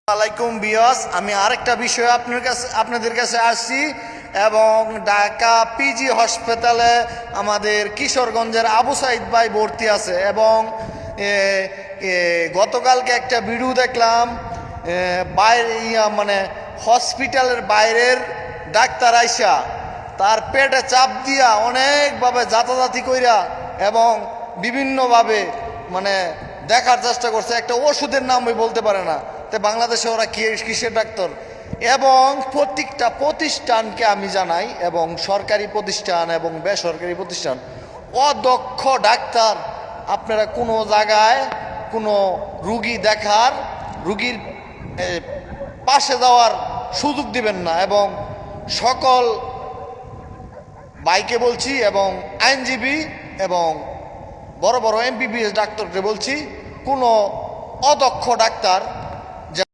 আলাইকুম বিয়াস, আমি আরেকটা বিষয় আপনাদের কাছে আসছি এবং ঢাকা পিজি হসপিটালে আমাদের কিশোরগঞ্জের আবু সাইদ ভাই ভর্তি আছে এবং গতকালকে একটা ভিডিও দেখলাম, বাইরে মানে হসপিটালের বাইরের ডাক্তার আইসা তার পেটে চাপ দিয়া অনেকভাবে যাতাযাতি কইরা এবং বিভিন্নভাবে মানে দেখার চেষ্টা করছে। একটা ওষুধের নাম ওই বলতে পারে না, তো বাংলাদেশে ওরা কিসের ডাক্তার। এবং প্রত্যেকটা প্রতিষ্ঠানকে আমি জানাই, এবং সরকারি প্রতিষ্ঠান এবং বেসরকারি প্রতিষ্ঠান, অদক্ষ ডাক্তার আপনারা কোনো জায়গায় কোনো রুগীর পাশে যাওয়ার সুযোগ দিবেন না। এবং সকল ভাইকে বলছি এবং আইনজীবী এবং বড় বড় এমবিবিএস ডাক্তারকে বলছি, কোনো অদক্ষ ডাক্তার